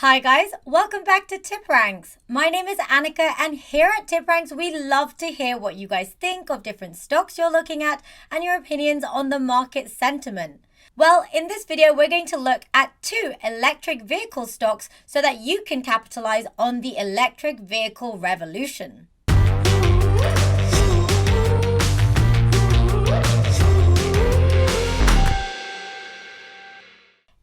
Hi guys, welcome back to TipRanks. My name is Annika and here at TipRanks we love to hear what you guys think of different stocks you're looking at and your opinions on the market sentiment. Well, in this video we're going to look at 2 electric vehicle stocks so that you can capitalize on the electric vehicle revolution.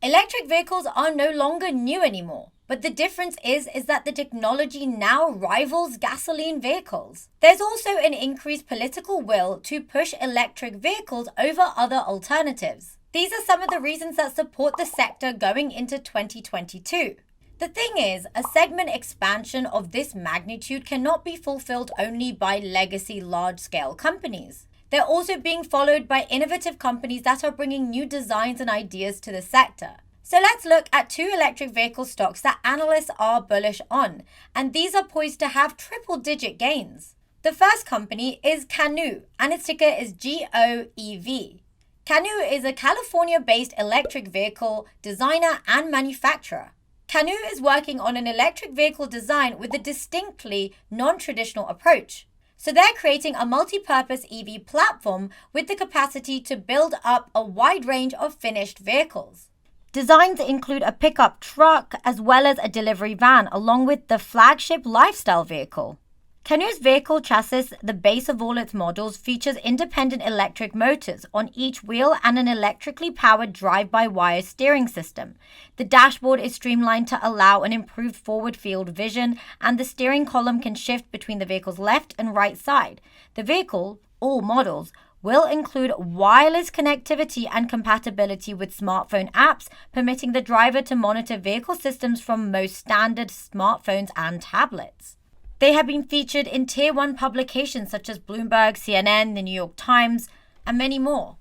Electric vehicles are no longer new anymore, but the difference is that the technology now rivals gasoline vehicles. There's also an increased political will to push electric vehicles over other alternatives. These are some of the reasons that support the sector going into 2022. The thing is, a segment expansion of this magnitude cannot be fulfilled only by legacy large-scale companies. They're also being followed by innovative companies that are bringing new designs and ideas to the sector. So let's look at 2 electric vehicle stocks that analysts are bullish on, and these are poised to have triple-digit gains. The first company is Canoo, and its ticker is GOEV. Canoo is a California-based electric vehicle designer and manufacturer. Canoo is working on an electric vehicle design with a distinctly non-traditional approach. So they're creating a multi-purpose EV platform with the capacity to build up a wide range of finished vehicles. Designs include a pickup truck as well as a delivery van, along with the flagship lifestyle vehicle. Canoo's vehicle chassis, the base of all its models, features independent electric motors on each wheel and an electrically powered drive-by-wire steering system. The dashboard is streamlined to allow an improved forward field vision, and the steering column can shift between the vehicle's left and right side. The vehicle, all models, will include wireless connectivity and compatibility with smartphone apps, permitting the driver to monitor vehicle systems from most standard smartphones and tablets. They have been featured in Tier 1 publications such as Bloomberg, CNN, the New York Times, and many more.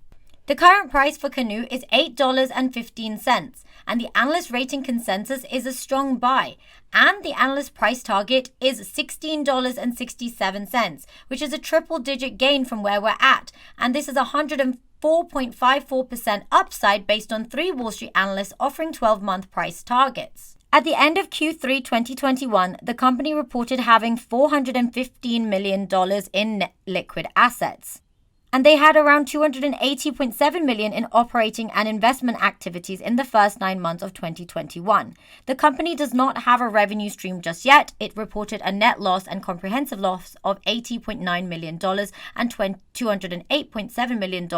The current price for Canoo is $8.15, and the analyst rating consensus is a strong buy, and the analyst price target is $16.67, which is a triple-digit gain from where we're at, and this is 104.54% upside based on 3 Wall Street analysts offering 12-month price targets. At the end of Q3 2021, the company reported having $415 million in net liquid assets. And they had around $280.7 million in operating and investment activities in the first 9 months of 2021. The company does not have a revenue stream just yet. It reported a net loss and comprehensive loss of $80.9 million and $208.7 million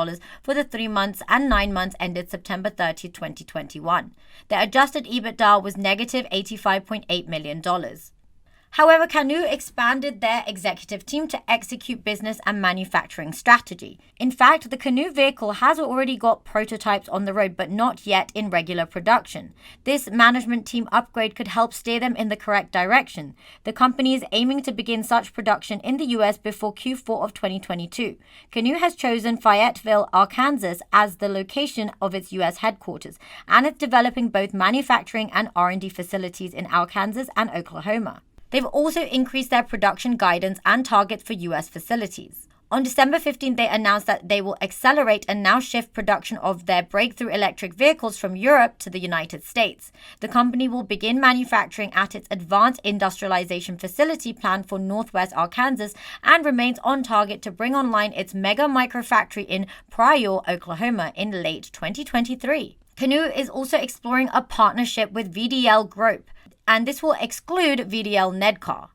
for the 3 months and 9 months ended September 30, 2021. The adjusted EBITDA was negative $85.8 million. However, Canoo expanded their executive team to execute business and manufacturing strategy. In fact, the Canoo vehicle has already got prototypes on the road, but not yet in regular production. This management team upgrade could help steer them in the correct direction. The company is aiming to begin such production in the US before Q4 of 2022. Canoo has chosen Fayetteville, Arkansas as the location of its US headquarters, and it's developing both manufacturing and R&D facilities in Arkansas and Oklahoma. They've also increased their production guidance and targets for US facilities. On December 15, they announced that they will accelerate and now shift production of their breakthrough electric vehicles from Europe to the United States. The company will begin manufacturing at its advanced industrialization facility planned for Northwest Arkansas and remains on target to bring online its mega microfactory in Pryor, Oklahoma in late 2023. Canoo is also exploring a partnership with VDL Group, and this will exclude VDL Nedcar.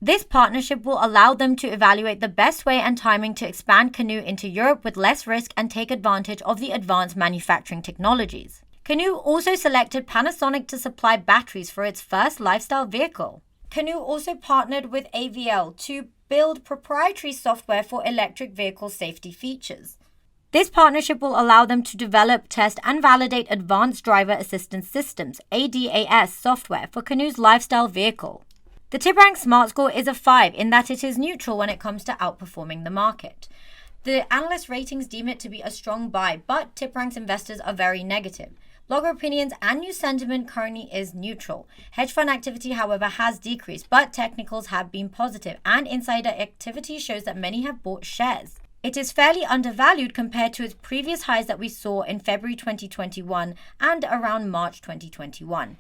This partnership will allow them to evaluate the best way and timing to expand Canoo into Europe with less risk and take advantage of the advanced manufacturing technologies. Canoo also selected Panasonic to supply batteries for its first lifestyle vehicle. Canoo also partnered with AVL to build proprietary software for electric vehicle safety features. This partnership will allow them to develop, test, and validate advanced driver assistance systems, ADAS software, for Canoo's lifestyle vehicle. The TipRanks Smart Score is a 5 in that it is neutral when it comes to outperforming the market. The analyst ratings deem it to be a strong buy, but TipRanks investors are very negative. Blogger opinions and news sentiment currently is neutral. Hedge fund activity, however, has decreased, but technicals have been positive, and insider activity shows that many have bought shares. It is fairly undervalued compared to its previous highs that we saw in February 2021 and around March 2021.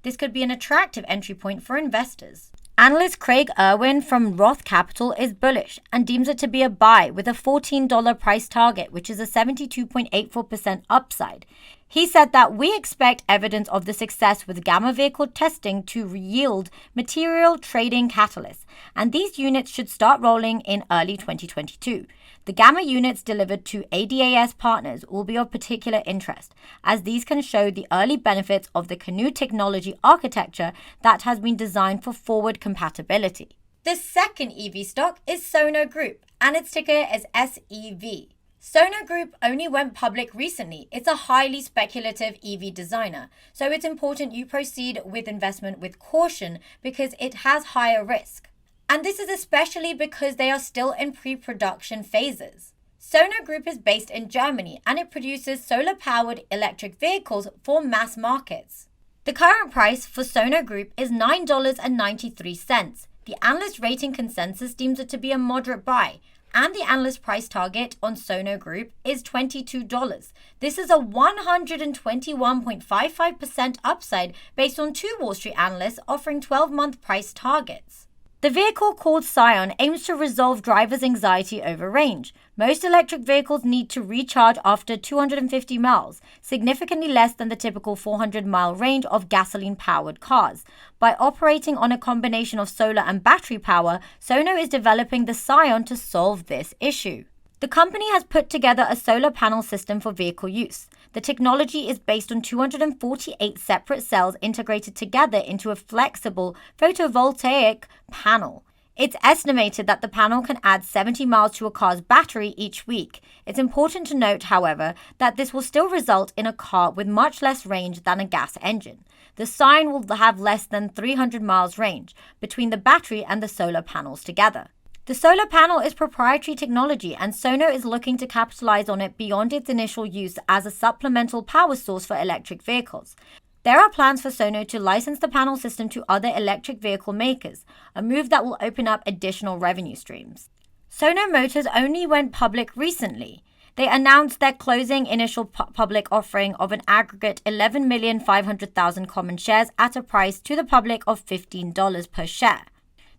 This could be an attractive entry point for investors. Analyst Craig Irwin from Roth Capital is bullish and deems it to be a buy with a $14 price target, which is a 72.84% upside. He said that we expect evidence of the success with gamma vehicle testing to yield material trading catalysts, and these units should start rolling in early 2022. The gamma units delivered to ADAS partners will be of particular interest, as these can show the early benefits of the Canoo technology architecture that has been designed for forward compatibility. The second EV stock is Sono Group, and its ticker is SEV. Sono Group only went public recently. It's a highly speculative EV designer, so it's important you proceed with investment with caution because it has higher risk. And this is especially because they are still in pre-production phases. Sono Group is based in Germany and it produces solar-powered electric vehicles for mass markets. The current price for Sono Group is $9.93. The analyst rating consensus deems it to be a moderate buy, and the analyst price target on Sono Group is $22. This is a 121.55% upside based on two Wall Street analysts offering 12-month price targets. The vehicle called Scion aims to resolve drivers' anxiety over range. Most electric vehicles need to recharge after 250 miles, significantly less than the typical 400-mile range of gasoline-powered cars. By operating on a combination of solar and battery power, Sono is developing the Scion to solve this issue. The company has put together a solar panel system for vehicle use. The technology is based on 248 separate cells integrated together into a flexible photovoltaic panel. It's estimated that the panel can add 70 miles to a car's battery each week. It's important to note, however, that this will still result in a car with much less range than a gas engine. The Scion will have less than 300 miles range between the battery and the solar panels together. The solar panel is proprietary technology, and Sono is looking to capitalize on it beyond its initial use as a supplemental power source for electric vehicles. There are plans for Sono to license the panel system to other electric vehicle makers, a move that will open up additional revenue streams. Sono Motors only went public recently. They announced their closing initial public offering of an aggregate 11,500,000 common shares at a price to the public of $15 per share.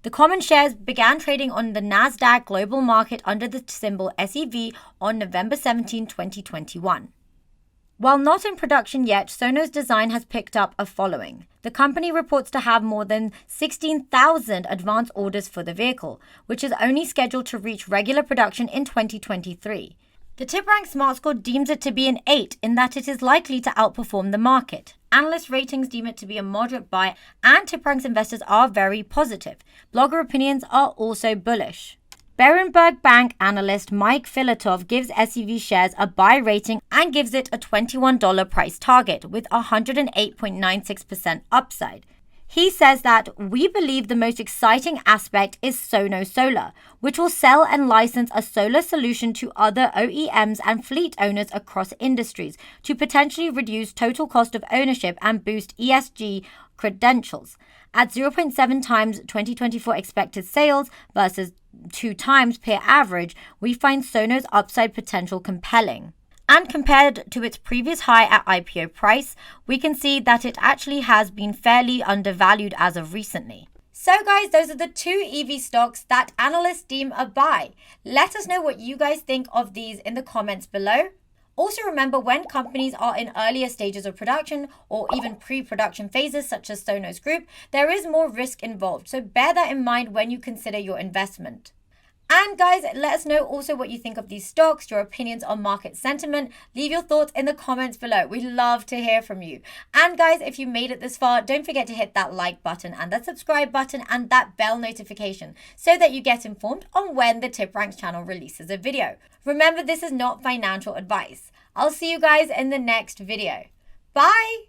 The common shares began trading on the Nasdaq Global Market under the symbol SEV on November 17, 2021. While not in production yet, Sono's design has picked up a following. The company reports to have more than 16,000 advance orders for the vehicle, which is only scheduled to reach regular production in 2023. The TipRanks Smart Score deems it to be an 8 in that it is likely to outperform the market. Analyst ratings deem it to be a moderate buy, and TipRanks investors are very positive. Blogger opinions are also bullish. Berenberg Bank analyst Mike Filatov gives SEV shares a buy rating and gives it a $21 price target with a 108.96% upside. He says that we believe the most exciting aspect is Sono Solar, which will sell and license a solar solution to other OEMs and fleet owners across industries to potentially reduce total cost of ownership and boost ESG credentials. At 0.7 times 2024 expected sales versus 2 times peer average, we find Sono's upside potential compelling. And compared to its previous high at IPO price, we can see that it actually has been fairly undervalued as of recently. So guys, those are the 2 EV stocks that analysts deem a buy. Let us know what you guys think of these in the comments below. Also remember, when companies are in earlier stages of production or even pre-production phases such as Sono's Group, there is more risk involved. So bear that in mind when you consider your investment. And guys, let us know also what you think of these stocks, your opinions on market sentiment. Leave your thoughts in the comments below. We'd love to hear from you. And guys, if you made it this far, don't forget to hit that like button and that subscribe button and that bell notification so that you get informed on when the TipRanks channel releases a video. Remember, this is not financial advice. I'll see you guys in the next video. Bye!